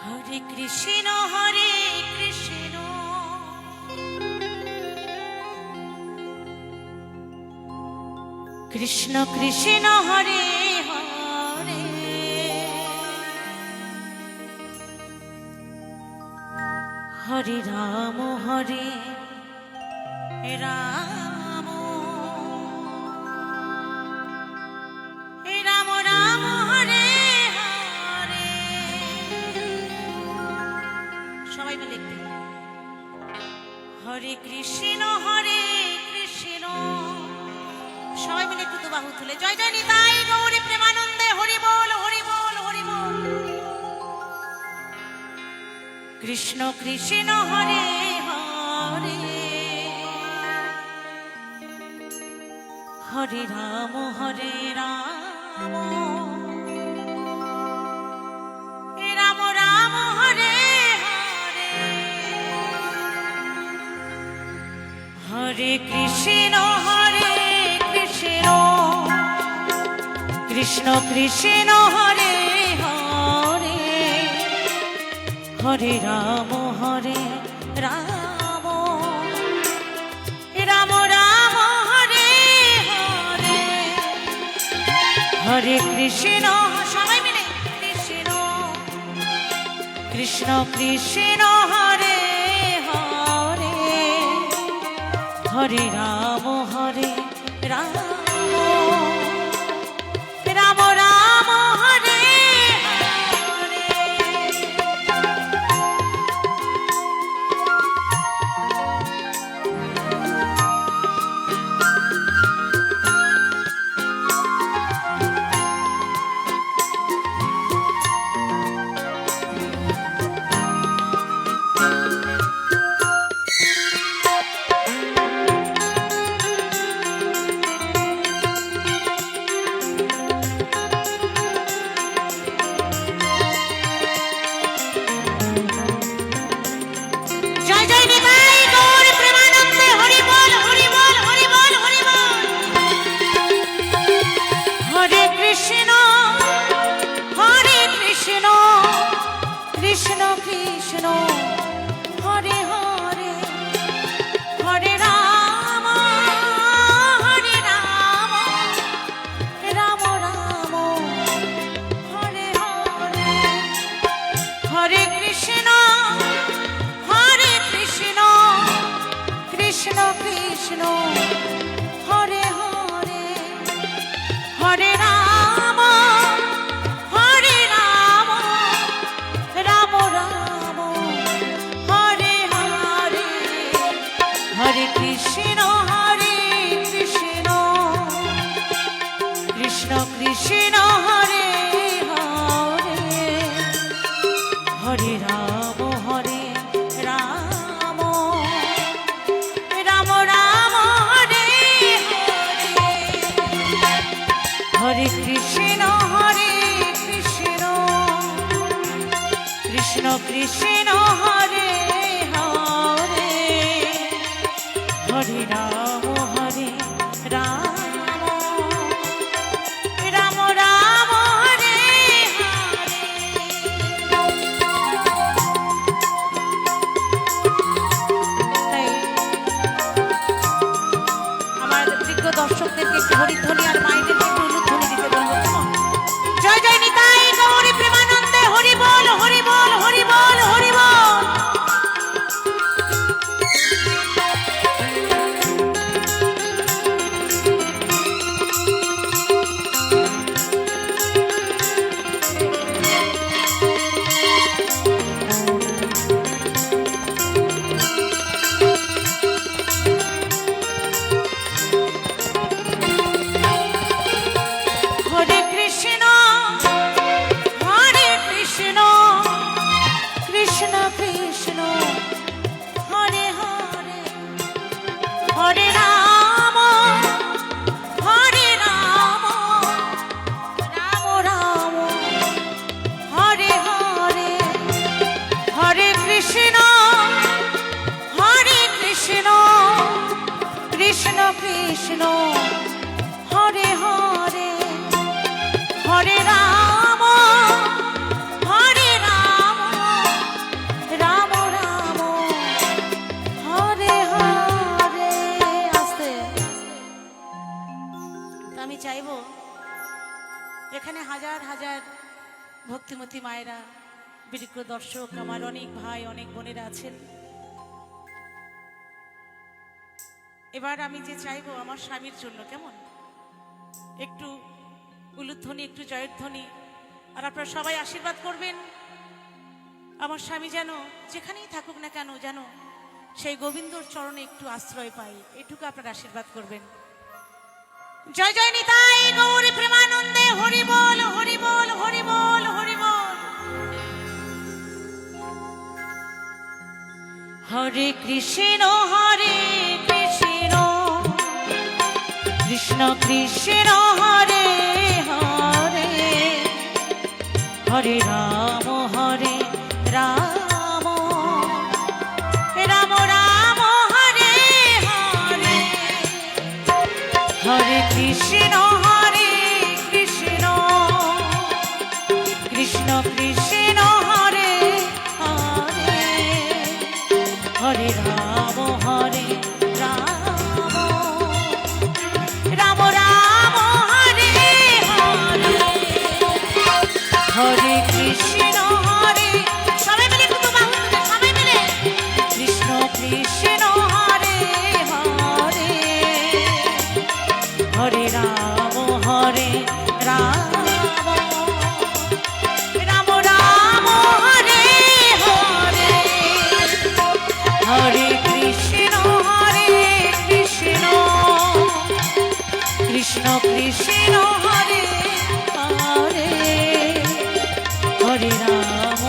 হরে কৃষ্ণ হরে কৃষ্ণ কৃষ্ণ কৃষ্ণ হরে হরে হরে রাম রাম রাম রাম হরে হরে সবাই মিলে হরে কৃষ্ণ সবাই মিলে একটু দুবাহু তুলে জয় জয় নিতাই গৌরী প্রেমানন্দে হরি বল হরি বল হরি বল কৃষ্ণ কৃষ্ণ হরে হরে হরে রাম রাম রাম হরে হরে হরে কৃষ্ণ কৃষ্ণ কৃষ্ণ হরে হরে হরে রাম রাম রাম রাম হরে হরে হরে কৃষ্ণ সবাই মিলে কৃষ্ণ কৃষ্ণ কৃষ্ণ হরে হরে হরে রাম রাম রাম রাম হরে হরে কৃষ্ণ কৃষ্ণ হরে হরে হরে রাম রাম রাম হরে হরে হরে কৃষ্ণ কৃষ্ণ কৃষ্ণ হরে হরে হরে রাম হরে কৃষ্ণ কৃষ্ণ কৃষ্ণ হরে হরে হরে রাম রাম রাম রাম হরে হরে হরে কৃষ্ণ কৃষ্ণ কৃষ্ণ হরে হরে হরে রাম রাম রাম রাম হরে হরে আমার যোগ্য দর্শকদেরকে একটু হরিধ্বনি আর মায়েদেরকে একটু উলুধ্বনি দিতে বলবো জয় জয় নিতাই গৌরী প্রেমানন্দে হরি বল হরি বল হরি বল হরি বল ভক্তিমতী মায়েরা, বিজ্ঞ দর্শক, আমার অনেক ভাই অনেক বোনেরা আছেন। এবার আমি যে চাইবো আমার স্বামীর জন্য, কেমন একটু উলুধ্বনি, একটু জয়ধ্বনি, আর আপনারা সবাই আশীর্বাদ করবেন আমার স্বামী যেন যেখানেই থাকুক না কেন যেন সেই গোবিন্দর চরণে একটু আশ্রয় পাই, এটুকু আপনারা আশীর্বাদ করবেন। জয় জয় নিতাই গৌরী প্রেমানন্দে, হরি বল হরি বল হরি বল হরি বল। হরে কৃষ্ণ কৃষ্ণ কৃষ্ণ কৃষ্ণ হরে হরে, হরে রাম রাম রাম রাম হরে হরে, হরে কৃষ্ণ কৃষ্ণ কৃষ্ণ কৃষ্ণ হরে হরে, হরে রাম রাম রাম রাম হরে হরে, হরে কৃষ্ণ সবাই মিলে একটু বাহু তুলে সবাই মিলে, কৃষ্ণ কৃষ্ণ হরে হরে, হরে রাম রাম রাম রাম হরে হরে, হরে কৃষ্ণ কৃষ্ণ কৃষ্ণ কৃষ্ণ হরে হরে, হরে রাম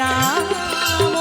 রাম